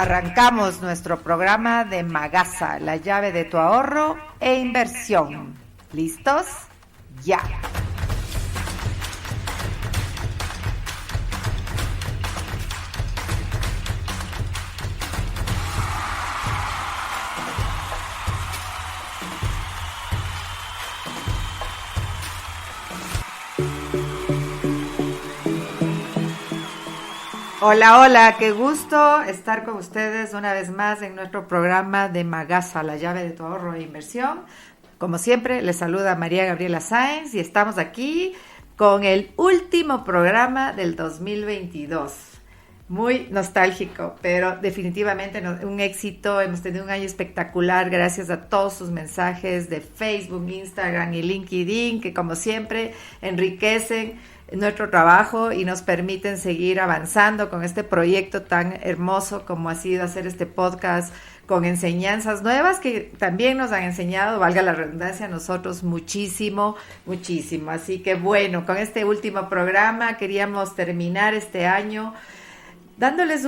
Arrancamos nuestro programa de Magasa, la llave de tu ahorro e inversión. ¿Listos? ¡Ya! Hola, hola, qué gusto estar con ustedes una vez más en nuestro programa de Magasa, la llave de tu ahorro e inversión. Como siempre, les saluda María Gabriela Sáenz y estamos aquí con el último programa del 2022. Muy nostálgico, pero definitivamente un éxito. Hemos tenido un año espectacular gracias a todos sus mensajes de Facebook, Instagram y LinkedIn, que como siempre enriquecen nuestro trabajo y nos permiten seguir avanzando con este proyecto tan hermoso como ha sido hacer este podcast con enseñanzas nuevas que también nos han enseñado, valga la redundancia, a nosotros muchísimo, muchísimo. Así que bueno, con este último programa queríamos terminar este año dándoles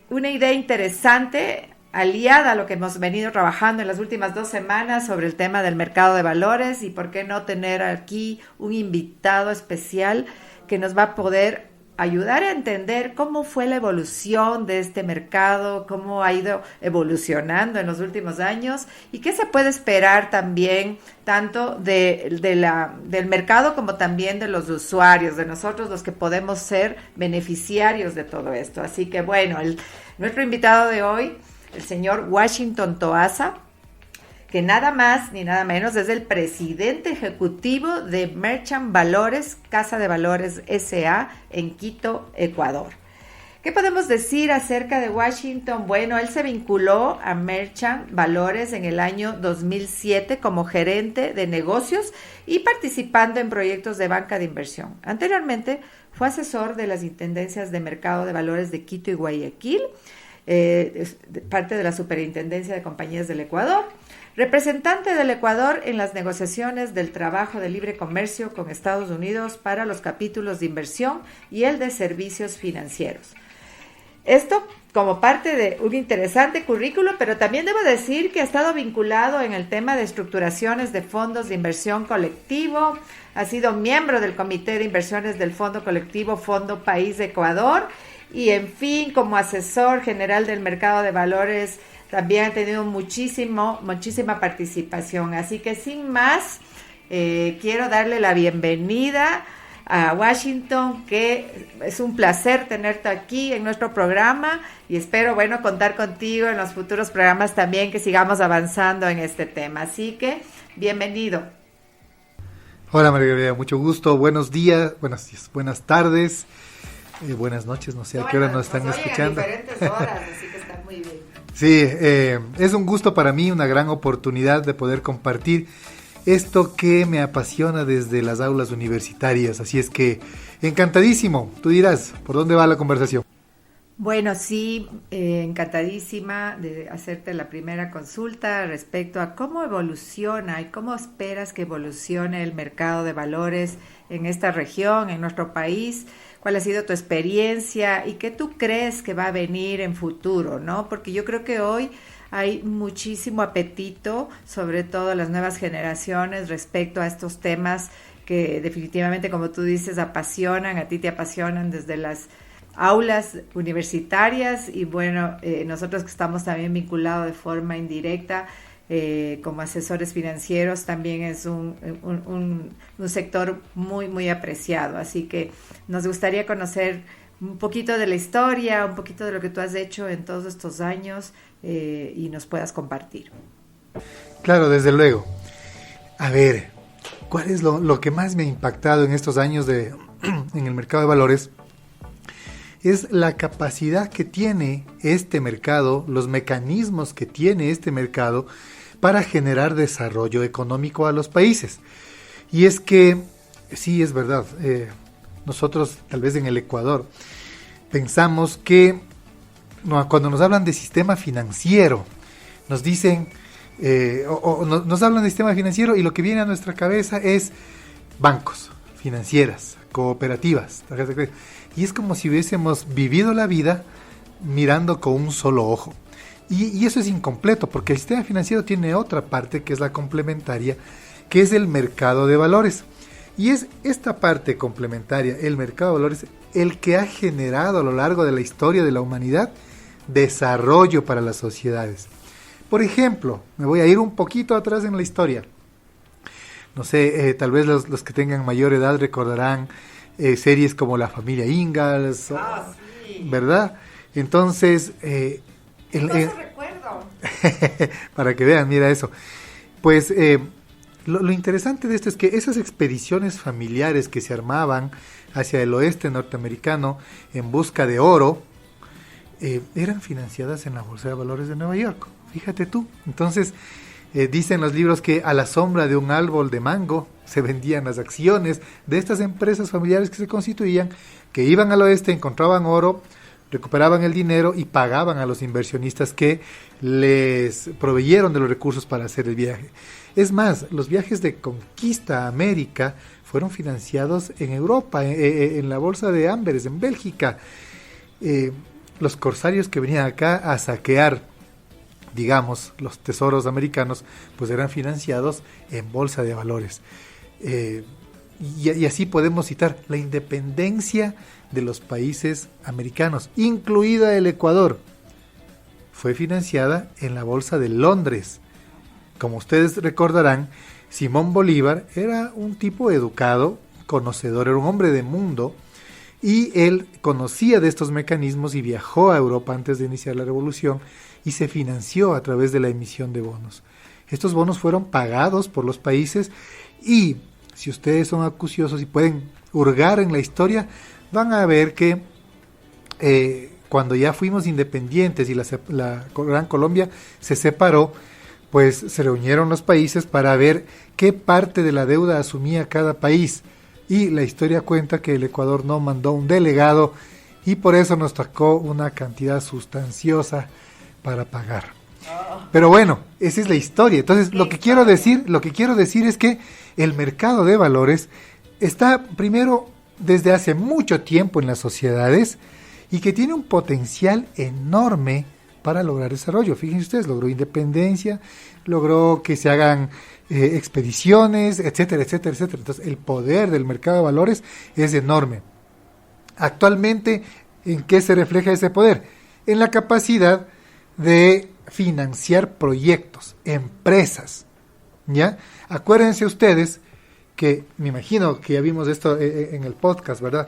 una idea interesante aliada a lo que hemos venido trabajando en las últimas 2 semanas sobre el tema del mercado de valores y por qué no tener aquí un invitado especial que nos va a poder ayudar a entender cómo fue la evolución de este mercado, cómo ha ido evolucionando en los últimos años y qué se puede esperar también tanto del mercado como también de los usuarios, de nosotros los que podemos ser beneficiarios de todo esto. Así que bueno, nuestro invitado de hoy, el señor Washington Toasa, que nada más ni nada menos es el presidente ejecutivo de Merchant Valores, Casa de Valores S.A. en Quito, Ecuador. ¿Qué podemos decir acerca de Washington? Bueno, él se vinculó a Merchant Valores en el año 2007 como gerente de negocios y participando en proyectos de banca de inversión. Anteriormente fue asesor de las intendencias de mercado de valores de Quito y Guayaquil, parte de la Superintendencia de Compañías del Ecuador, representante del Ecuador en las negociaciones del trabajo de libre comercio con Estados Unidos para los capítulos de inversión y el de servicios financieros. Esto como parte de un interesante currículo, pero también debo decir que ha estado vinculado en el tema de estructuraciones de fondos de inversión colectivo, ha sido miembro del Comité de Inversiones del Fondo Colectivo Fondo País de Ecuador y, en fin, como asesor general del mercado de valores, también ha tenido muchísima participación. Así que, sin más, quiero darle la bienvenida a Washington, que es un placer tenerte aquí en nuestro programa y espero, bueno, contar contigo en los futuros programas también, que sigamos avanzando en este tema. Así que, bienvenido. Hola María Gabriela, mucho gusto, buenos días, buenas tardes, buenas noches, no sé a qué hora nos están escuchando. A diferentes horas, así que está muy bien. Sí, es un gusto para mí, una gran oportunidad de poder compartir esto que me apasiona desde las aulas universitarias, así es que encantadísimo. Tú dirás, ¿por dónde va la conversación? Bueno, sí, encantadísima de hacerte la primera consulta respecto a cómo evoluciona y cómo esperas que evolucione el mercado de valores en esta región, en nuestro país. ¿Cuál ha sido tu experiencia y qué tú crees que va a venir en futuro, ¿no? Porque yo creo que hoy hay muchísimo apetito, sobre todo las nuevas generaciones, respecto a estos temas que definitivamente, como tú dices, apasionan, a ti te apasionan desde las aulas universitarias y bueno, nosotros que estamos también vinculados de forma indirecta como asesores financieros, también es un sector muy, muy apreciado. Así que nos gustaría conocer un poquito de la historia, un poquito de lo que tú has hecho en todos estos años y nos puedas compartir. Claro, desde luego. A ver, ¿cuál es lo que más me ha impactado en estos años en el mercado de valores? Es la capacidad que tiene este mercado, los mecanismos que tiene este mercado para generar desarrollo económico a los países. Y es que, sí, es verdad, nosotros tal vez en el Ecuador pensamos que cuando nos hablan de sistema financiero, nos dicen, nos hablan de sistema financiero y lo que viene a nuestra cabeza es bancos, financieras, cooperativas, tarjetas de crédito. Y es como si hubiésemos vivido la vida mirando con un solo ojo. Y eso es incompleto, porque el sistema financiero tiene otra parte que es la complementaria, que es el mercado de valores. Y es esta parte complementaria, el mercado de valores, el que ha generado a lo largo de la historia de la humanidad desarrollo para las sociedades. Por ejemplo, me voy a ir un poquito atrás en la historia. No sé, tal vez los que tengan mayor edad recordarán series como La Familia Ingalls, sí. ¿verdad? Entonces, recuerdo. para que vean, mira eso. Pues lo interesante de esto es que esas expediciones familiares que se armaban hacia el oeste norteamericano en busca de oro, eran financiadas en la Bolsa de Valores de Nueva York. Fíjate tú. Entonces, dicen los libros que a la sombra de un árbol de mango se vendían las acciones de estas empresas familiares que se constituían, que iban al oeste, encontraban oro, recuperaban el dinero y pagaban a los inversionistas que les proveyeron de los recursos para hacer el viaje. Es más, los viajes de conquista a América fueron financiados en Europa, en la bolsa de Amberes, en Bélgica. Los corsarios que venían acá a saquear, digamos, los tesoros americanos, pues eran financiados en bolsa de valores. Y así podemos citar la independencia de los países americanos, incluida el Ecuador, fue financiada en la bolsa de Londres. Como ustedes recordarán, Simón Bolívar era un tipo educado, conocedor, era un hombre de mundo, y él conocía de estos mecanismos y viajó a Europa antes de iniciar la revolución y se financió a través de la emisión de bonos. Estos bonos fueron pagados por los países y si ustedes son acuciosos y pueden hurgar en la historia, van a ver que cuando ya fuimos independientes y la Gran Colombia se separó, pues se reunieron los países para ver qué parte de la deuda asumía cada país. Y la historia cuenta que el Ecuador no mandó un delegado y por eso nos tocó una cantidad sustanciosa para pagar. Pero bueno, esa es la historia. Entonces, lo que quiero decir es que el mercado de valores está primero desde hace mucho tiempo en las sociedades y que tiene un potencial enorme para lograr desarrollo. Fíjense ustedes, logró independencia, logró que se hagan expediciones, etcétera, etcétera, etcétera. Entonces, el poder del mercado de valores es enorme. Actualmente, ¿en qué se refleja ese poder? En la capacidad de financiar proyectos, empresas, ¿ya? Acuérdense ustedes que, me imagino que ya vimos esto en el podcast, ¿verdad?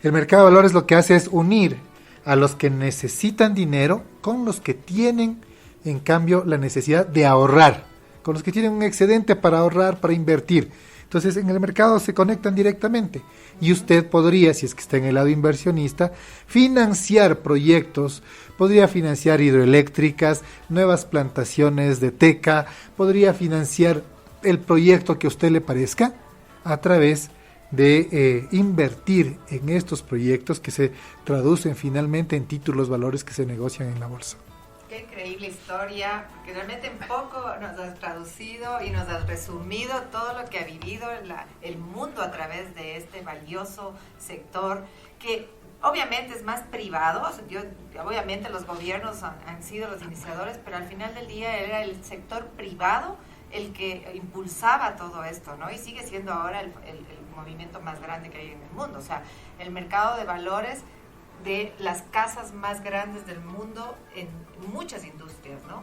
El mercado de valores lo que hace es unir a los que necesitan dinero con los que tienen, en cambio, la necesidad de ahorrar, con los que tienen un excedente para ahorrar, para invertir. Entonces, en el mercado se conectan directamente y usted podría, si es que está en el lado inversionista, financiar proyectos, podría financiar hidroeléctricas, nuevas plantaciones de teca, podría financiar el proyecto que a usted le parezca a través de invertir en estos proyectos que se traducen finalmente en títulos, valores que se negocian en la bolsa. Qué increíble historia, porque realmente en poco nos has traducido y nos has resumido todo lo que ha vivido el mundo a través de este valioso sector que obviamente es más privado. Obviamente los gobiernos han sido los iniciadores, pero al final del día era el sector privado el que impulsaba todo esto, ¿no? Y sigue siendo ahora el movimiento más grande que hay en el mundo. O sea, el mercado de valores de las casas más grandes del mundo en muchas industrias, ¿no?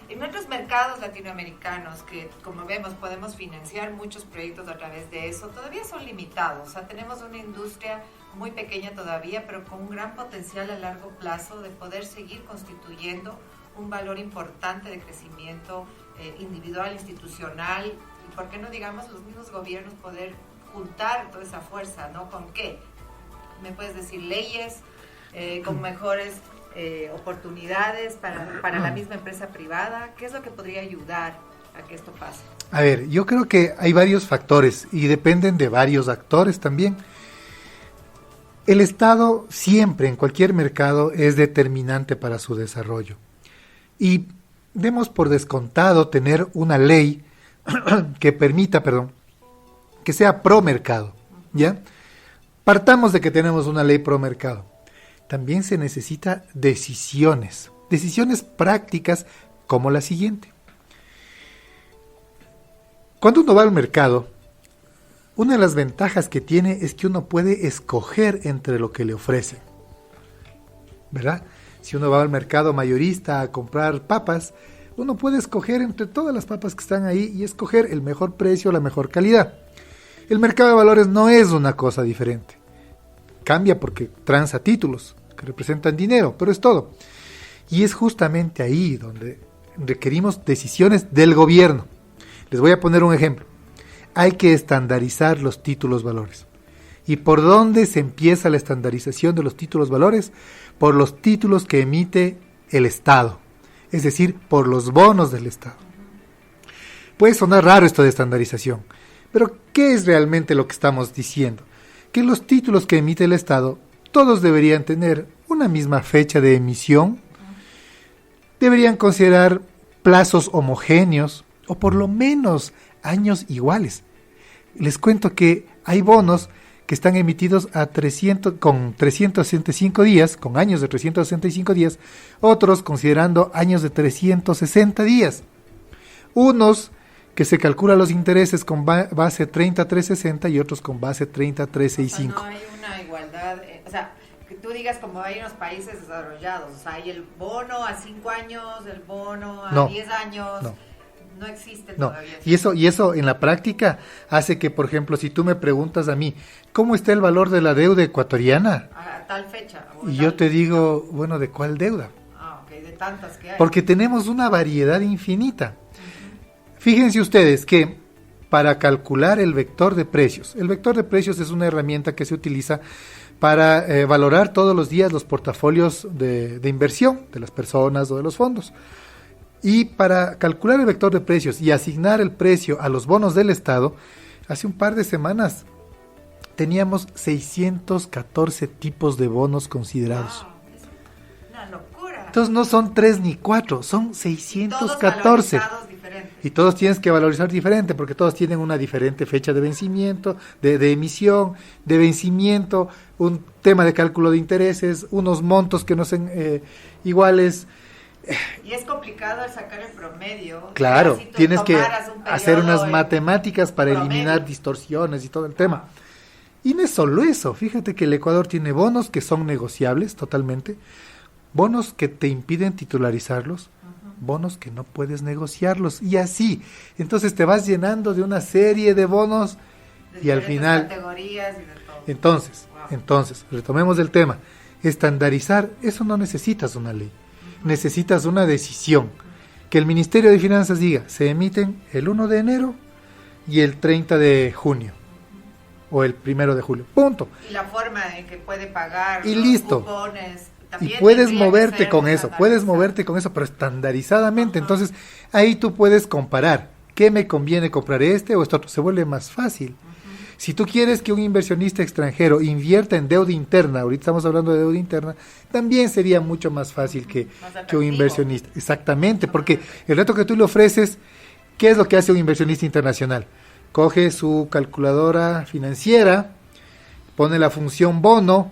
En nuestros mercados latinoamericanos, que como vemos podemos financiar muchos proyectos a través de eso, todavía son limitados. O sea, tenemos una industria muy pequeña todavía, pero con un gran potencial a largo plazo de poder seguir constituyendo un valor importante de crecimiento individual, institucional, y por qué no digamos los mismos gobiernos poder juntar toda esa fuerza, ¿no? ¿Con qué? ¿Me puedes decir leyes con mejores oportunidades para la misma empresa privada? ¿Qué es lo que podría ayudar a que esto pase? A ver, yo creo que hay varios factores y dependen de varios actores también. El Estado siempre, en cualquier mercado, es determinante para su desarrollo. Y demos por descontado tener una ley que permita, que sea pro mercado, ¿ya? Partamos de que tenemos una ley pro mercado. también se necesita decisiones prácticas como la siguiente. Cuando uno va al mercado, una de las ventajas que tiene es que uno puede escoger entre lo que le ofrecen, ¿verdad? Si uno va al mercado mayorista a comprar papas, uno puede escoger entre todas las papas que están ahí y escoger el mejor precio, la mejor calidad. El mercado de valores no es una cosa diferente. Cambia porque transa títulos que representan dinero, pero es todo. Y es justamente ahí donde requerimos decisiones del gobierno. Les voy a poner un ejemplo. Hay que estandarizar los títulos valores. ¿Y por dónde se empieza la estandarización de los títulos valores? Por los títulos que emite el Estado, es decir, por los bonos del Estado. Puede sonar raro esto de estandarización, pero ¿qué es realmente lo que estamos diciendo? Que los títulos que emite el Estado, todos deberían tener una misma fecha de emisión, deberían considerar plazos homogéneos o por lo menos años iguales. Les cuento que hay bonos que están emitidos con 365 días, con años de 365 días, otros considerando años de 360 días. Unos que se calculan los intereses con base 30-360 y otros con base 30-365. O sea, no hay una igualdad, o sea, que tú digas como hay en los países desarrollados, o sea, hay el bono a 5 años, el bono a 10 años... No existe todavía. Y eso en la práctica hace que, por ejemplo, si tú me preguntas a mí, ¿cómo está el valor de la deuda ecuatoriana? A tal fecha. Y yo te digo, bueno, ¿de cuál deuda? Ok, de tantas que hay. Porque tenemos una variedad infinita. Uh-huh. Fíjense ustedes que para calcular el vector de precios es una herramienta que se utiliza para valorar todos los días los portafolios de inversión de las personas o de los fondos. Y para calcular el vector de precios y asignar el precio a los bonos del Estado, hace un par de semanas teníamos 614 tipos de bonos considerados. Wow, es una locura. Entonces no son 3 ni 4, son 614. Y todos tienes que valorizar diferente, porque todos tienen una diferente fecha de vencimiento, de emisión, de vencimiento, un tema de cálculo de intereses, unos montos que no son iguales. Y es complicado al sacar el promedio. Claro, si tienes que hacer unas matemáticas para eliminar distorsiones y todo el tema. Y no es solo eso, fíjate que el Ecuador tiene bonos que son negociables totalmente, bonos que te impiden titularizarlos, bonos que no puedes negociarlos, y así. Entonces te vas llenando de una serie de bonos y al final... categorías y de todo. Entonces, retomemos el tema. Estandarizar, eso no necesitas una ley. Necesitas una decisión, que el Ministerio de Finanzas diga, se emiten el 1 de enero y el 30 de junio, o el 1 de julio, punto. Y la forma en que puede pagar, y listo. Cupones, y puedes moverte con eso, pero estandarizadamente. Entonces, ahí tú puedes comparar, ¿qué me conviene comprar este o esto otro? Se vuelve más fácil. Si tú quieres que un inversionista extranjero invierta en deuda interna, ahorita estamos hablando de deuda interna, también sería mucho más fácil que un inversionista. Exactamente, porque el reto que tú le ofreces, ¿qué es lo que hace un inversionista internacional? Coge su calculadora financiera, pone la función bono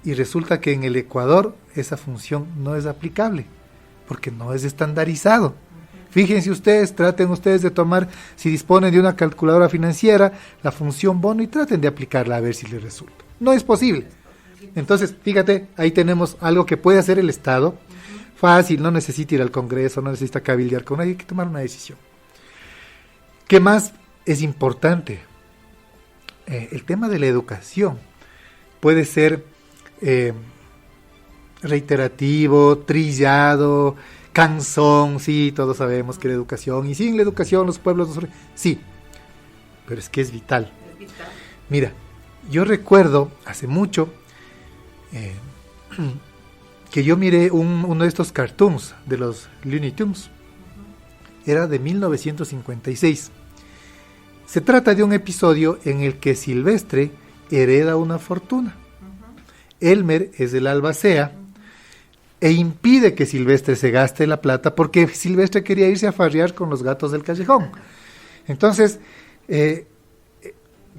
y resulta que en el Ecuador esa función no es aplicable, porque no es estandarizado. Fíjense ustedes, traten ustedes de tomar, si disponen de una calculadora financiera, la función bono y traten de aplicarla a ver si les resulta. No es posible. Entonces, fíjate, ahí tenemos algo que puede hacer el Estado. Fácil, no necesita ir al Congreso, no necesita cabildear con nadie, hay que tomar una decisión. ¿Qué más es importante? El tema de la educación puede ser reiterativo, trillado, cansón, sí, todos sabemos que la educación, y sin la educación los pueblos no son... Sí, pero es que es vital. Mira, yo recuerdo hace mucho que yo miré uno de estos cartoons de los Looney Tunes. Era de 1956. Se trata de un episodio en el que Silvestre hereda una fortuna. Elmer es el albacea e impide que Silvestre se gaste la plata porque Silvestre quería irse a farrear con los gatos del callejón. Entonces,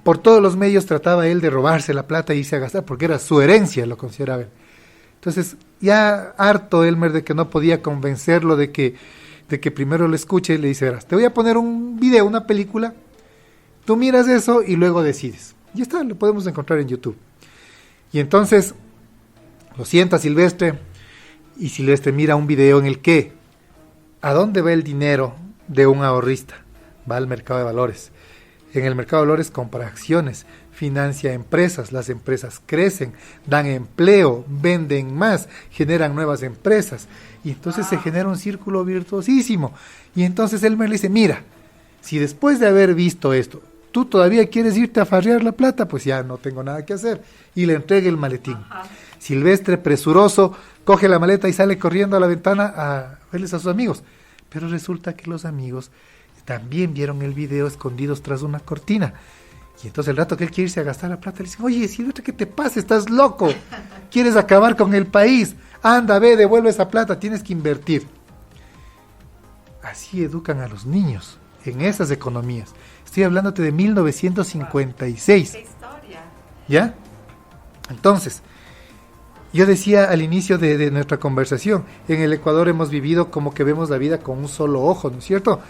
por todos los medios trataba él de robarse la plata e irse a gastar, porque era su herencia, lo consideraba él. Entonces, ya harto Elmer de que no podía convencerlo de que primero lo escuche, le dice, verás, te voy a poner un video, una película, tú miras eso y luego decides. Y está, lo podemos encontrar en YouTube. Y entonces, lo sienta Silvestre, y Silvestre mira un video en el que, ¿a dónde va el dinero de un ahorrista? Va al mercado de valores. En el mercado de valores compra acciones, financia empresas, las empresas crecen, dan empleo, venden más, generan nuevas empresas. Y entonces se genera un círculo virtuosísimo. Y entonces Elmer le dice, mira, si después de haber visto esto, tú todavía quieres irte a farrear la plata, pues ya no tengo nada que hacer. Y le entrega el maletín. Ajá. Silvestre, presuroso, coge la maleta y sale corriendo a la ventana a verles a sus amigos. Pero resulta que los amigos también vieron el video escondidos tras una cortina. Y entonces el rato que él quiere irse a gastar la plata, le dicen, oye, Silvestre, ¿qué te pasa? Estás loco. ¿Quieres acabar con el país? Anda, ve, devuelve esa plata, tienes que invertir. Así educan a los niños en esas economías. Estoy hablándote de 1956. ¡Qué historia! ¿Ya? Entonces, yo decía al inicio de nuestra conversación, en el Ecuador hemos vivido como que vemos la vida con un solo ojo, ¿no es cierto?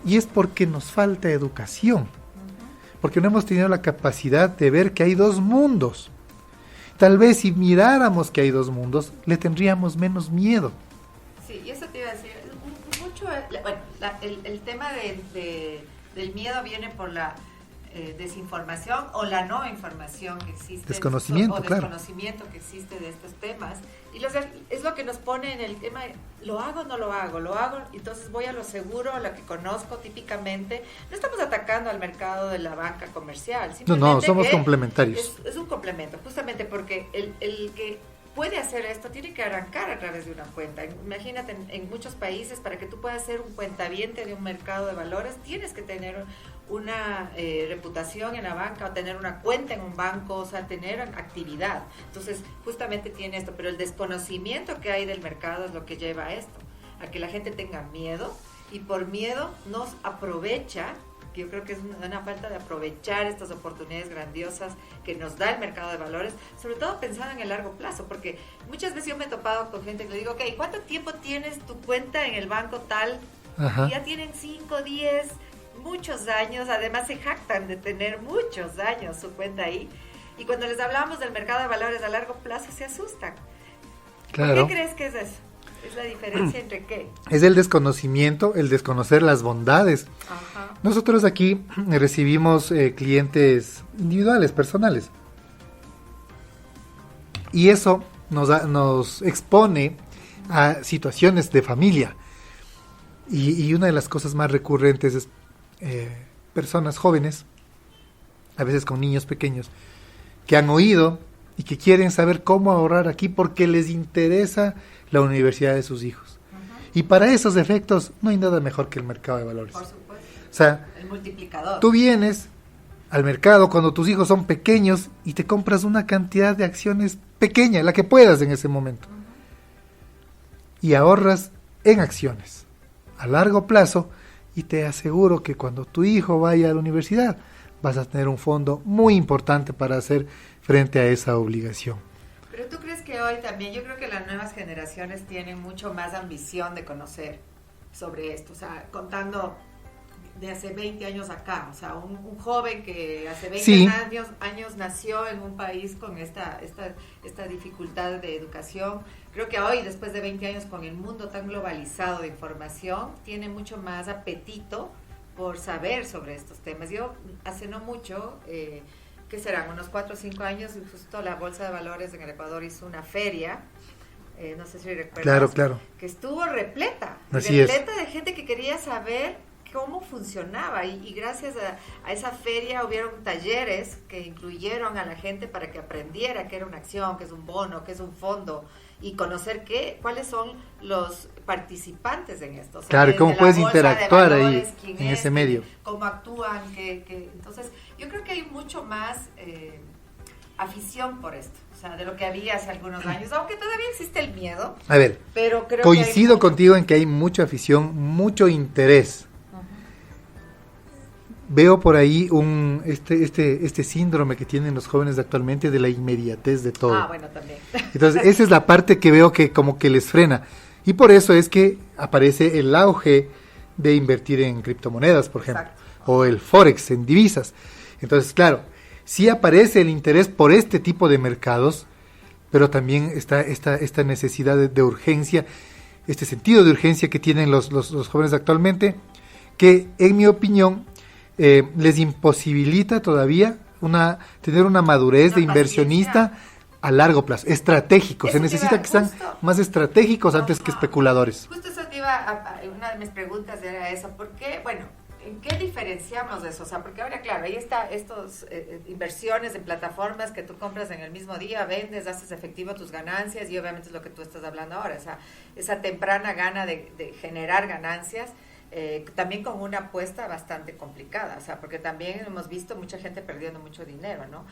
Y es porque nos falta educación, porque no hemos tenido la capacidad de ver que hay dos mundos. Tal vez si miráramos que hay dos mundos, le tendríamos menos miedo. Sí, y eso te iba a decir, mucho, bueno, el tema del miedo viene por la desinformación o la no información que existe. Desconocimiento, claro. Desconocimiento que existe de estos temas. Y es lo que nos pone en el tema, ¿lo hago o no lo hago? Lo hago, entonces voy a lo seguro, a lo que conozco típicamente. No estamos atacando al mercado de la banca comercial. No, somos complementarios. Es un complemento, justamente porque el que puede hacer esto tiene que arrancar a través de una cuenta. Imagínate, en muchos países, para que tú puedas ser un cuentaviente de un mercado de valores, tienes que tener una reputación en la banca o tener una cuenta en un banco, o sea, tener actividad. Entonces, justamente tiene esto, pero el desconocimiento que hay del mercado es lo que lleva a esto, a que la gente tenga miedo y por miedo nos aprovecha, que yo creo que es una falta de aprovechar estas oportunidades grandiosas que nos da el mercado de valores, sobre todo pensando en el largo plazo, porque muchas veces yo me he topado con gente que le digo, ok, ¿cuánto tiempo tienes tu cuenta en el banco tal? Ajá. Y ya tienen 5, 10, muchos años, además se jactan de tener muchos años su cuenta ahí, y cuando les hablamos del mercado de valores a largo plazo se asustan. Claro. ¿Por qué crees que es eso? ¿Es la diferencia entre qué? Es el desconocimiento, el desconocer las bondades. Ajá. Nosotros aquí recibimos clientes individuales, personales. Y eso nos expone a situaciones de familia. Y una de las cosas más recurrentes es personas jóvenes, a veces con niños pequeños, que han oído y que quieren saber cómo ahorrar aquí porque les interesa la universidad de sus hijos. Uh-huh. Y para esos efectos no hay nada mejor que el mercado de valores. Por supuesto. O sea, el multiplicador. Tú vienes al mercado cuando tus hijos son pequeños y te compras una cantidad de acciones pequeña, la que puedas en ese momento. Uh-huh. Y ahorras en acciones a largo plazo y te aseguro que cuando tu hijo vaya a la universidad vas a tener un fondo muy importante para hacer frente a esa obligación. Pero tú crees que hoy también, yo creo que las nuevas generaciones tienen mucho más ambición de conocer sobre esto, o sea, contando de hace 20 años acá, o sea, un joven que hace 20 sí. años nació en un país con esta dificultad de educación. Creo que hoy, después de 20 años con el mundo tan globalizado de información, tiene mucho más apetito por saber sobre estos temas. Yo hace no mucho, ¿qué serán? Unos 4 o 5 años, justo la Bolsa de Valores en el Ecuador hizo una feria, no sé si recuerdas, claro. que estuvo repleta de gente que quería saber cómo funcionaba y gracias a esa feria hubieron talleres que incluyeron a la gente para que aprendiera qué era una acción, qué es un bono, qué es un fondo y conocer cuáles son los participantes en esto. O sea, claro, y cómo puedes interactuar valores, ahí en ese medio. Cómo actúan, entonces yo creo que hay mucho más afición por esto, o sea, de lo que había hace algunos años, aunque todavía existe el miedo. A ver, pero creo coincido contigo en que hay mucha afición, mucho interés. veo por ahí este síndrome que tienen los jóvenes de actualmente de la inmediatez de todo. Ah, bueno, también. Entonces, esa es la parte que veo que como que les frena. Y por eso es que aparece el auge de invertir en criptomonedas, por ejemplo, o el Forex, en divisas. Entonces, claro, sí aparece el interés por este tipo de mercados, pero también está esta necesidad de urgencia, este sentido de urgencia que tienen los jóvenes actualmente, que en mi opinión les imposibilita todavía tener una madurez de inversionista a largo plazo, estratégico. Se necesita que sean más estratégicos antes que especuladores. Justo eso una de mis preguntas era esa, ¿por qué? Bueno, ¿en qué diferenciamos de eso? O sea, porque ahora, claro, ahí está estos inversiones en plataformas que tú compras en el mismo día, vendes, haces efectivo tus ganancias y obviamente es lo que tú estás hablando ahora, esa temprana gana de generar ganancias. También con una apuesta bastante complicada, o sea, porque también hemos visto mucha gente perdiendo mucho dinero, ¿no?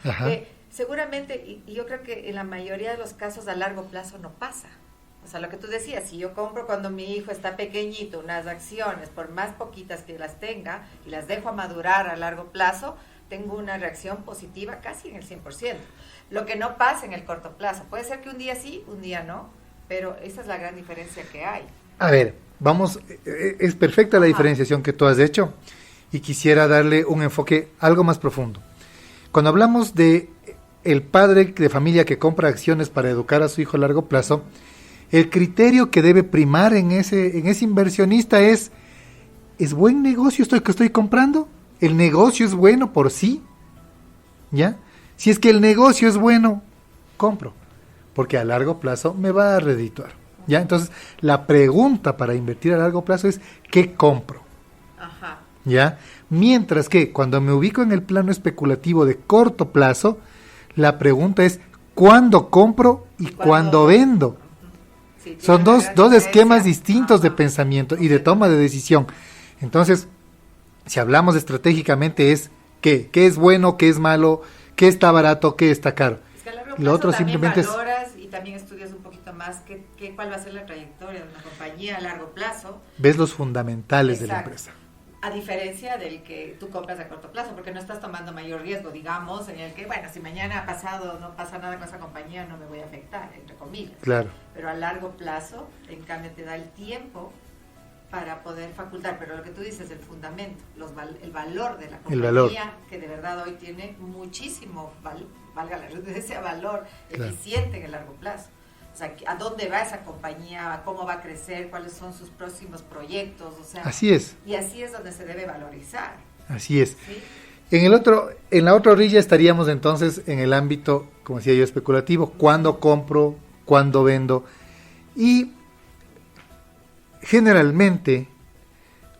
Seguramente, y yo creo que en la mayoría de los casos a largo plazo no pasa. O sea, lo que tú decías, si yo compro cuando mi hijo está pequeñito unas acciones, por más poquitas que las tenga, y las dejo a madurar a largo plazo, tengo una reacción positiva casi en el 100%. Lo que no pasa en el corto plazo. Puede ser que un día sí, un día no, pero esa es la gran diferencia que hay. A ver, es perfecta la diferenciación que tú has hecho y quisiera darle un enfoque algo más profundo. Cuando hablamos de el padre de familia que compra acciones para educar a su hijo a largo plazo, el criterio que debe primar en ese inversionista es buen negocio que estoy comprando, el negocio es bueno por sí, ¿ya? Si es que el negocio es bueno, compro, porque a largo plazo me va a redituar. ¿Ya? Entonces, la pregunta para invertir a largo plazo es ¿qué compro? Ajá. ¿Ya? Mientras que cuando me ubico en el plano especulativo de corto plazo, la pregunta es ¿cuándo compro y cuándo vendo? Sí, son dos esquemas distintos de pensamiento y de toma de decisión. Entonces, si hablamos estratégicamente es ¿qué es bueno, qué es malo, qué está barato, qué está caro? Es que a largo plazo lo otro también simplemente valoras y también estudias un poquito más cuál va a ser la trayectoria de una compañía a largo plazo. Ves los fundamentales de la empresa. A diferencia del que tú compras a corto plazo, porque no estás tomando mayor riesgo, digamos, en el que, bueno, si mañana pasado no pasa nada con esa compañía, no me voy a afectar, entre comillas. Claro. Pero a largo plazo, en cambio, te da el tiempo para poder facultar, pero lo que tú dices, el fundamento, el valor de la compañía, que de verdad hoy tiene muchísimo, valga la redundancia, valor eficiente en el largo plazo. O sea, ¿a dónde va esa compañía? ¿Cómo va a crecer? ¿Cuáles son sus próximos proyectos? O sea, así es. Y así es donde se debe valorizar. Así es. ¿Sí? En la otra orilla estaríamos entonces en el ámbito, como decía yo, especulativo. ¿Cuándo compro? ¿Cuándo vendo? Y generalmente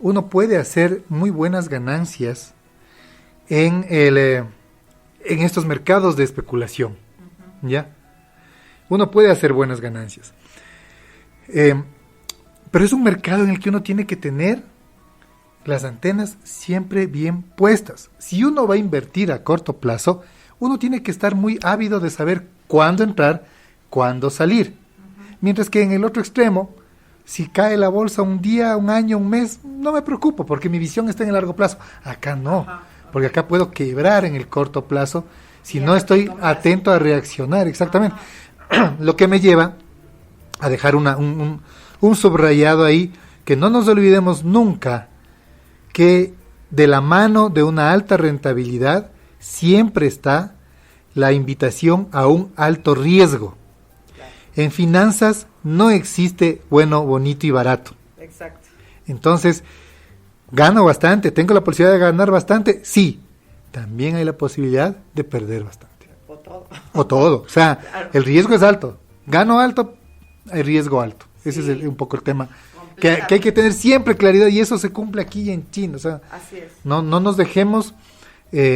uno puede hacer muy buenas ganancias en estos mercados de especulación. ¿Ya? Uno puede hacer buenas ganancias. Pero es un mercado en el que uno tiene que tener las antenas siempre bien puestas. Si uno va a invertir a corto plazo, uno tiene que estar muy ávido de saber cuándo entrar, cuándo salir. Mientras que en el otro extremo, si cae la bolsa un día, un año, un mes, no me preocupo porque mi visión está en el largo plazo. Acá no, porque acá puedo quebrar en el corto plazo si no estoy atento a reaccionar. Exactamente. Lo que me lleva a dejar un subrayado ahí, que no nos olvidemos nunca que de la mano de una alta rentabilidad siempre está la invitación a un alto riesgo. En finanzas no existe bueno, bonito y barato. Exacto. Entonces, ¿gano bastante? ¿Tengo la posibilidad de ganar bastante? Sí. También hay la posibilidad de perder bastante. O todo. O sea, claro. El riesgo es alto. Gano alto, hay riesgo alto. Ese es un poco el tema. Que hay que tener siempre claridad y eso se cumple aquí en China. O sea, así es. No nos dejemos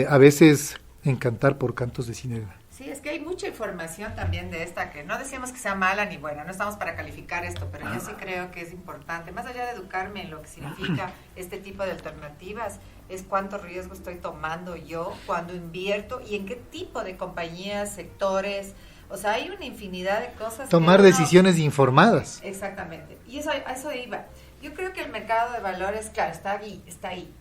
a veces encantar por cantos de sirena. Sí, es que hay mucha información también de esta que no decimos que sea mala ni buena, no estamos para calificar esto, pero yo sí creo que es importante, más allá de educarme en lo que significa este tipo de alternativas, es cuánto riesgo estoy tomando yo cuando invierto y en qué tipo de compañías, sectores, o sea, hay una infinidad de cosas. Tomar decisiones informadas. Exactamente, y a eso iba. Yo creo que el mercado de valores, claro, está ahí.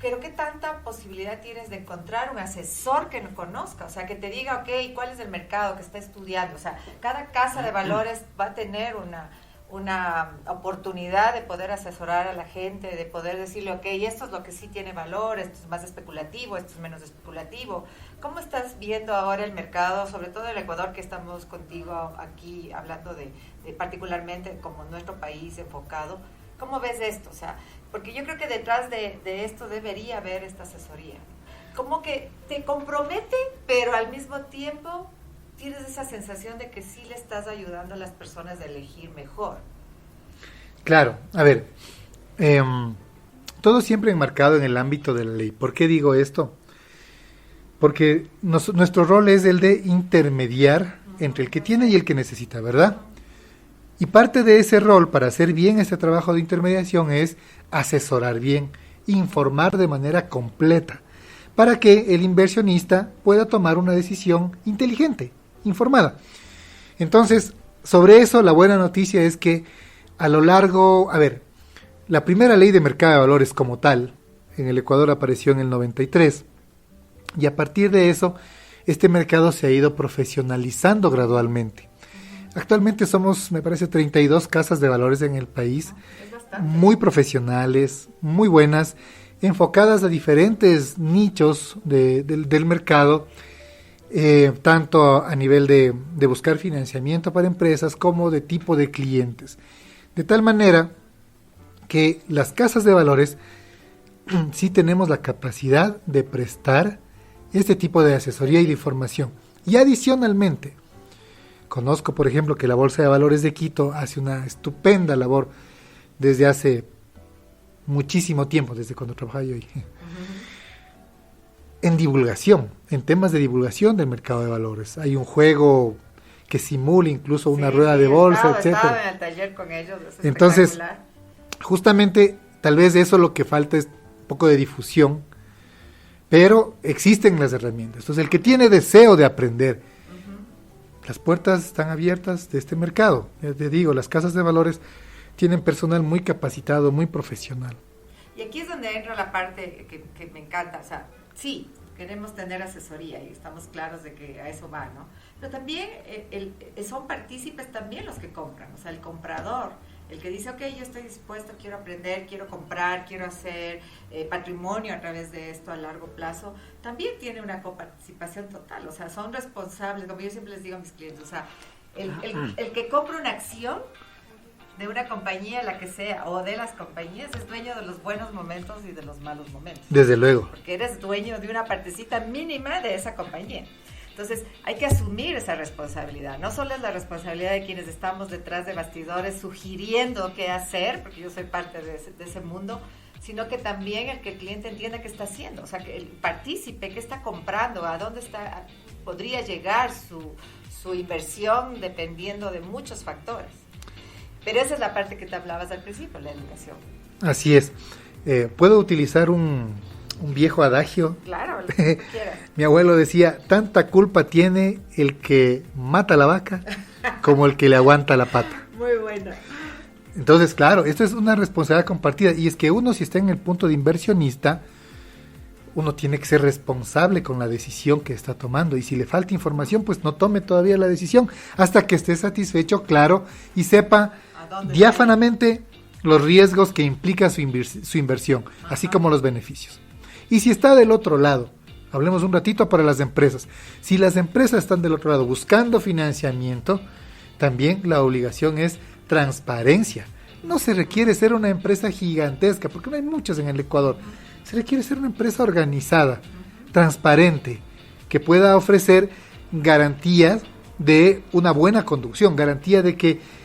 pero ¿qué tanta posibilidad tienes de encontrar un asesor que no conozca? O sea, que te diga, ok, ¿cuál es el mercado que está estudiando? O sea, cada casa de valores va a tener una oportunidad de poder asesorar a la gente, de poder decirle, ok, esto es lo que sí tiene valor, esto es más especulativo, esto es menos especulativo. ¿Cómo estás viendo ahora el mercado, sobre todo en Ecuador, que estamos contigo aquí hablando de particularmente como nuestro país enfocado? ¿Cómo ves esto? O sea, porque yo creo que detrás de esto debería haber esta asesoría. Como que te compromete, pero al mismo tiempo tienes esa sensación de que sí le estás ayudando a las personas a elegir mejor. Claro, a ver, todo siempre enmarcado en el ámbito de la ley. ¿Por qué digo esto? Porque nuestro rol es el de intermediar entre el que tiene y el que necesita, ¿verdad? Y parte de ese rol para hacer bien este trabajo de intermediación es asesorar bien, informar de manera completa, para que el inversionista pueda tomar una decisión inteligente, informada. Entonces, sobre eso, la buena noticia es que a lo largo, la primera ley de mercado de valores como tal, en el Ecuador apareció en el 93, y a partir de eso, este mercado se ha ido profesionalizando gradualmente. Actualmente somos, me parece, 32 casas de valores en el país, muy profesionales, muy buenas, enfocadas a diferentes nichos del mercado, tanto a nivel de buscar financiamiento para empresas como de tipo de clientes. De tal manera que las casas de valores sí tenemos la capacidad de prestar este tipo de asesoría y de información. Y adicionalmente, conozco, por ejemplo, que la Bolsa de Valores de Quito hace una estupenda labor desde hace muchísimo tiempo, desde cuando trabajaba yo ahí, en divulgación, en temas de divulgación del mercado de valores. Hay un juego que simula incluso una rueda de bolsa, etcétera. Estaba en el taller con ellos. Entonces, justamente, tal vez eso lo que falta es un poco de difusión, pero existen las herramientas. Entonces, el que tiene deseo de aprender, las puertas están abiertas de este mercado. Ya te digo, las casas de valores tienen personal muy capacitado, muy profesional. Y aquí es donde entra la parte que me encanta. O sea, sí, queremos tener asesoría y estamos claros de que a eso va, ¿no? Pero también son partícipes también los que compran. O sea, el comprador, el que dice, ok, yo estoy dispuesto, quiero aprender, quiero comprar, quiero hacer patrimonio a través de esto a largo plazo, también tiene una coparticipación total. O sea, son responsables, como yo siempre les digo a mis clientes, o sea, el que compra una acción de una compañía, la que sea, o de las compañías, es dueño de los buenos momentos y de los malos momentos. Desde luego. Porque eres dueño de una partecita mínima de esa compañía. Entonces, hay que asumir esa responsabilidad. No solo es la responsabilidad de quienes estamos detrás de bastidores sugiriendo qué hacer, porque yo soy parte de ese mundo, sino que también el que el cliente entienda qué está haciendo. O sea, que el partícipe, qué está comprando, a dónde podría llegar su inversión dependiendo de muchos factores. Pero esa es la parte que te hablabas al principio, la educación. Así es. ¿Puedo utilizar un viejo adagio? Claro, lo que quieras. Mi abuelo decía, tanta culpa tiene el que mata la vaca como el que le aguanta la pata. Muy bueno. Entonces, claro, esto es una responsabilidad compartida. Y es que uno, si está en el punto de inversionista, uno tiene que ser responsable con la decisión que está tomando. Y si le falta información, pues no tome todavía la decisión hasta que esté satisfecho, claro, y sepa diáfanamente los riesgos que implica su inversión, así como los beneficios. Y si está del otro lado, hablemos un ratito para las empresas. Si las empresas están del otro lado buscando financiamiento, también la obligación es transparencia. No se requiere ser una empresa gigantesca, porque no hay muchas en el Ecuador. Se requiere ser una empresa organizada, transparente, que pueda ofrecer garantías de una buena conducción, garantía de que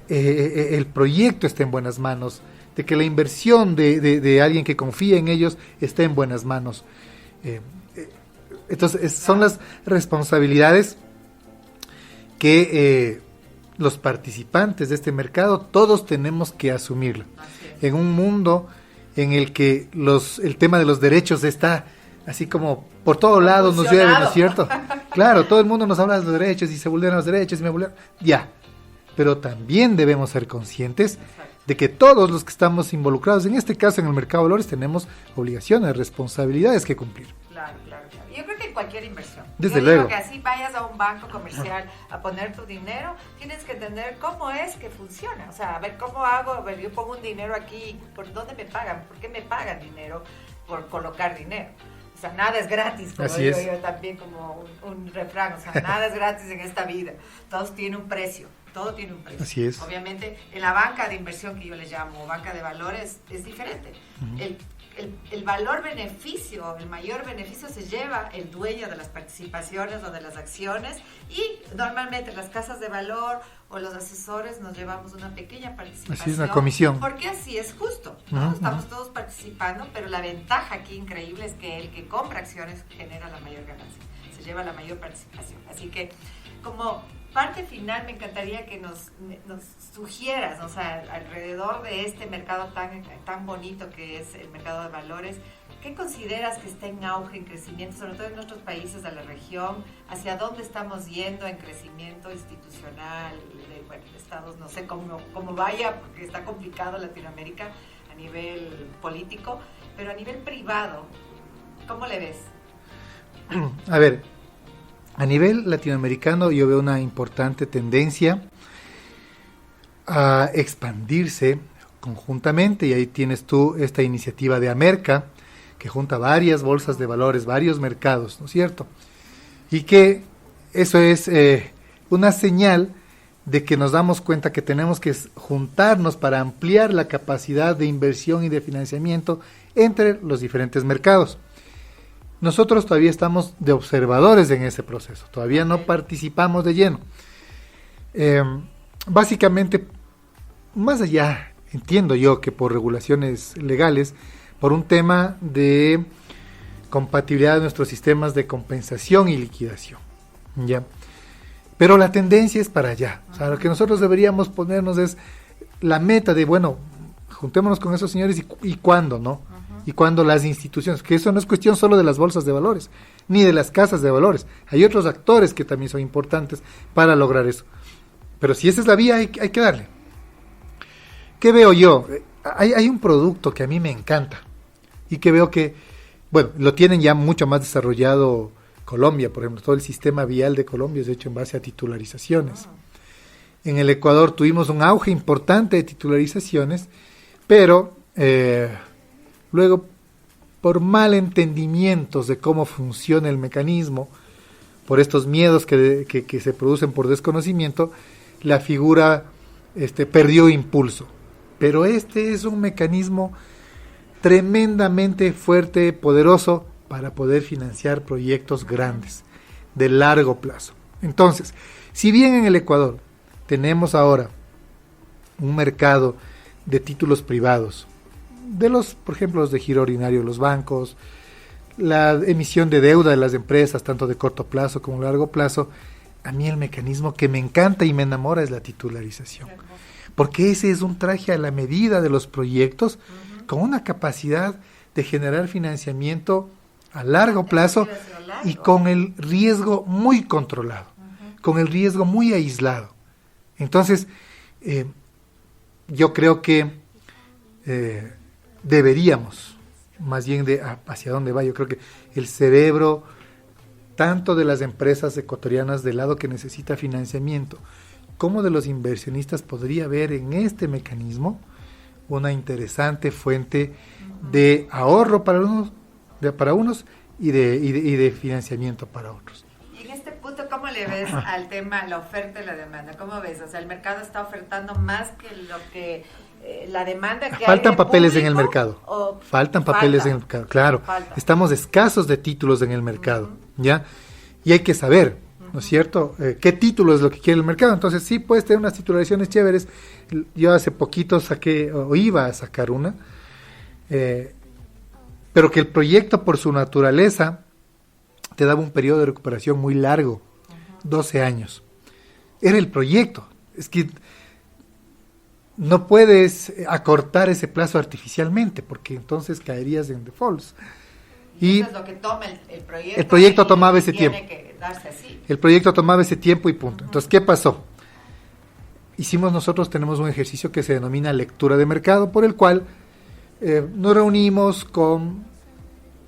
el proyecto esté en buenas manos, de que la inversión de alguien que confía en ellos esté en buenas manos. Entonces, son las responsabilidades que los participantes de este mercado, todos tenemos que asumirlo. En un mundo en el que el tema de los derechos está así como por todos lados nos llueve, ¿no es cierto? Claro, todo el mundo nos habla de los derechos y se vulneran los derechos y me vulneran. Ya, pero también debemos ser conscientes de que todos los que estamos involucrados, en este caso en el mercado de valores, tenemos obligaciones, responsabilidades que cumplir. Claro, claro, claro. Yo creo que en cualquier inversión. Desde Yo luego. digo que así vayas a un banco comercial a poner tu dinero, tienes que entender cómo es que funciona. O sea, a ver, ¿cómo hago? A ver, yo pongo un dinero aquí, ¿por dónde me pagan? ¿Por qué me pagan dinero por colocar dinero? O sea, nada es gratis, como digo yo también, como un refrán. O sea, nada es gratis en esta vida. Todo tiene un precio. Todo tiene un precio. Así es. Obviamente, en la banca de inversión que yo le llamo, banca de valores, es diferente. Uh-huh. El valor-beneficio, el mayor beneficio se lleva el dueño de las participaciones o de las acciones, y normalmente las casas de valor o los asesores nos llevamos una pequeña participación. Así es, una comisión. Porque así es justo, ¿no? Uh-huh. Estamos todos participando, pero la ventaja aquí increíble es que el que compra acciones genera la mayor ganancia, se lleva la mayor participación. Así que, como parte final, me encantaría que nos sugieras, o sea, alrededor de este mercado tan bonito que es el mercado de valores, ¿qué consideras que está en auge, en crecimiento, sobre todo en nuestros países de la región? ¿Hacia dónde estamos yendo en crecimiento institucional, de estados? No sé cómo vaya, porque está complicado Latinoamérica a nivel político, pero a nivel privado, ¿cómo le ves? A ver, a nivel latinoamericano yo veo una importante tendencia a expandirse conjuntamente, y ahí tienes tú esta iniciativa de Amerca, que junta varias bolsas de valores, varios mercados, ¿no es cierto? Y que eso es una señal de que nos damos cuenta que tenemos que juntarnos para ampliar la capacidad de inversión y de financiamiento entre los diferentes mercados. Nosotros todavía estamos de observadores en ese proceso, todavía no participamos de lleno. Básicamente, más allá, entiendo yo que por regulaciones legales, por un tema de compatibilidad de nuestros sistemas de compensación y liquidación, ¿ya? Pero la tendencia es para allá. O sea, lo que nosotros deberíamos ponernos es la meta de, bueno, juntémonos con esos señores y cuándo, ¿no? Y cuando las instituciones, que eso no es cuestión solo de las bolsas de valores, ni de las casas de valores, hay otros actores que también son importantes para lograr eso. Pero si esa es la vía, hay que darle. ¿Qué veo yo? Hay un producto que a mí me encanta y que veo que, bueno, lo tienen ya mucho más desarrollado Colombia, por ejemplo, todo el sistema vial de Colombia es hecho en base a titularizaciones. En el Ecuador tuvimos un auge importante de titularizaciones, pero luego, por malentendimientos de cómo funciona el mecanismo, por estos miedos que se producen por desconocimiento, la figura perdió impulso. Pero este es un mecanismo tremendamente fuerte, poderoso, para poder financiar proyectos grandes, de largo plazo. Entonces, si bien en el Ecuador tenemos ahora un mercado de títulos privados, de los, por ejemplo, los de giro ordinario, los bancos, la emisión de deuda de las empresas, tanto de corto plazo como de largo plazo, a mí el mecanismo que me encanta y me enamora es la titularización, porque ese es un traje a la medida de los proyectos, con una capacidad de generar financiamiento a largo plazo y con el riesgo muy controlado, con el riesgo muy aislado. Entonces, yo creo que deberíamos, más bien de hacia dónde va, yo creo que el cerebro, tanto de las empresas ecuatorianas del lado que necesita financiamiento, como de los inversionistas, podría ver en este mecanismo una interesante fuente de ahorro para unos y de financiamiento para otros. Y en este punto, ¿cómo le ves al tema, la oferta y la demanda? ¿Cómo ves? O sea, el mercado está ofertando más que lo que la demanda que faltan hay papeles público, en el mercado. Faltan papeles en el mercado, claro. Estamos escasos de títulos en el mercado, ¿ya? Y hay que saber, ¿no es cierto? ¿Qué título es lo que quiere el mercado? Entonces, sí, puedes tener unas titularizaciones chéveres. Yo hace poquito iba a sacar una, pero que el proyecto, por su naturaleza, te daba un periodo de recuperación muy largo, 12 años. Era el proyecto. Es que no puedes acortar ese plazo artificialmente, porque entonces caerías en defaults. Y eso es lo que toma el proyecto. El proyecto tomaba ese tiempo. Tiene que darse así. El proyecto tomaba ese tiempo y punto. Entonces, ¿qué pasó? tenemos un ejercicio que se denomina lectura de mercado, por el cual nos reunimos con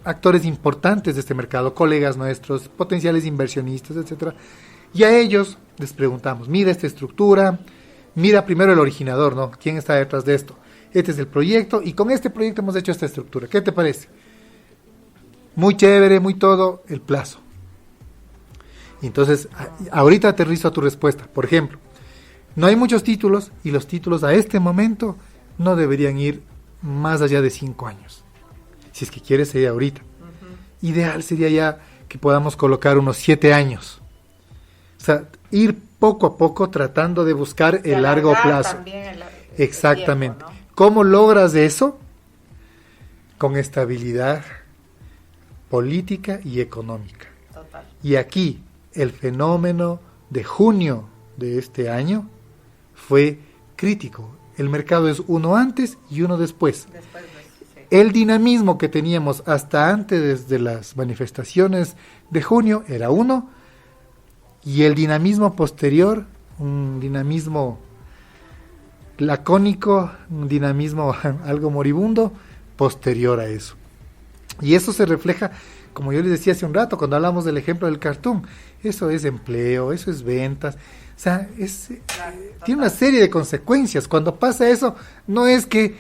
actores importantes de este mercado, colegas nuestros, potenciales inversionistas, etcétera, y a ellos les preguntamos, mira esta estructura, mira primero el originador, ¿no? ¿Quién está detrás de esto? Este es el proyecto, y con este proyecto hemos hecho esta estructura. ¿Qué te parece? Muy chévere, muy todo, el plazo. Y entonces, ahorita aterrizo a tu respuesta. Por ejemplo, no hay muchos títulos, y los títulos a este momento no deberían ir más allá de 5 años. Si es que quieres, sería ahorita. Ideal sería ya que podamos colocar unos 7 años. O sea, ir poco a poco tratando de buscar el largo plazo. Exactamente. Tiempo, ¿no? ¿Cómo logras eso? Con estabilidad política y económica. Total. Y aquí, el fenómeno de junio de este año fue crítico. El mercado es uno antes y uno después. El dinamismo que teníamos hasta antes de las manifestaciones de junio era uno, y el dinamismo posterior, un dinamismo lacónico, un dinamismo algo moribundo, posterior a eso. Y eso se refleja, como yo les decía hace un rato, cuando hablamos del ejemplo del cartoon, eso es empleo, eso es ventas, o sea, tiene una serie de consecuencias. Cuando pasa eso, no es que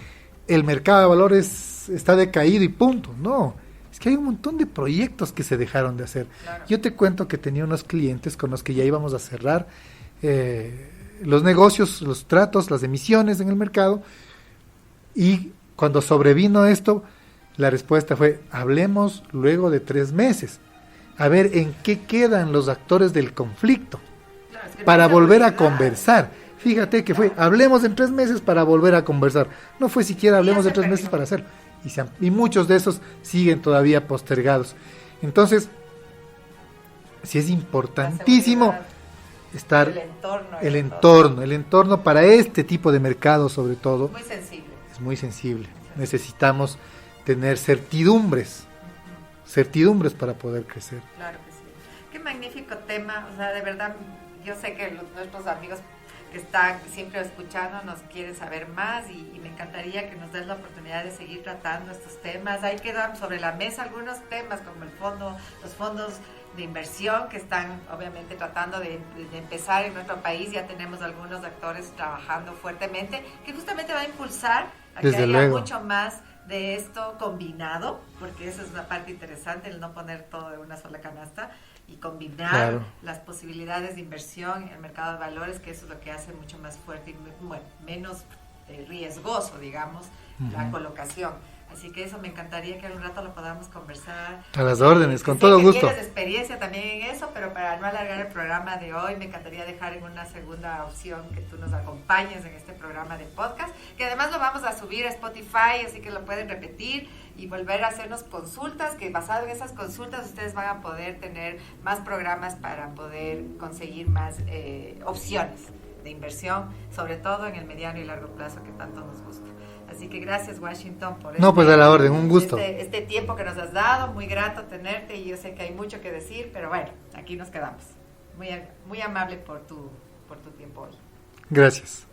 el mercado de valores está decaído y punto, no, es que hay un montón de proyectos que se dejaron de hacer. Claro. Yo te cuento que tenía unos clientes con los que ya íbamos a cerrar los negocios, los tratos, las emisiones en el mercado, y cuando sobrevino esto, la respuesta fue, hablemos luego de 3 meses, a ver en qué quedan los actores del conflicto, claro, es que para volver a conversar. Fíjate que fue, hablemos en 3 meses para volver a conversar. No fue siquiera hablemos de 3 meses para hacerlo. Y muchos de esos siguen todavía postergados. Entonces, sí es importantísimo estar el entorno para este tipo de mercado, sobre todo. Muy sensible. Es muy sensible. Necesitamos tener certidumbres para poder crecer. Claro que sí. Qué magnífico tema. O sea, de verdad, yo sé que nuestros amigos que están siempre escuchando nos quieren saber más, y me encantaría que nos des la oportunidad de seguir tratando estos temas. Ahí quedan sobre la mesa algunos temas como los fondos de inversión que están obviamente tratando de empezar en nuestro país. Ya tenemos algunos actores trabajando fuertemente, que justamente va a impulsar a que haya mucho más de esto combinado, porque esa es una parte interesante, el no poner todo en una sola canasta y combinar las posibilidades de inversión en el mercado de valores, que eso es lo que hace mucho más fuerte y menos riesgoso, digamos, la colocación. Así que eso me encantaría que algún rato lo podamos conversar. A las órdenes, con todo gusto. Tienes experiencia también en eso, pero para no alargar el programa de hoy, me encantaría dejar en una segunda opción que tú nos acompañes en este programa de podcast, que además lo vamos a subir a Spotify, así que lo pueden repetir y volver a hacernos consultas, que basado en esas consultas ustedes van a poder tener más programas para poder conseguir más opciones de inversión, sobre todo en el mediano y largo plazo que tanto nos gusta. Así que gracias, Washington, por pues a la orden, un gusto. Este tiempo que nos has dado, muy grato tenerte, y yo sé que hay mucho que decir, pero bueno, aquí nos quedamos. Muy amable por tu tiempo hoy. Gracias.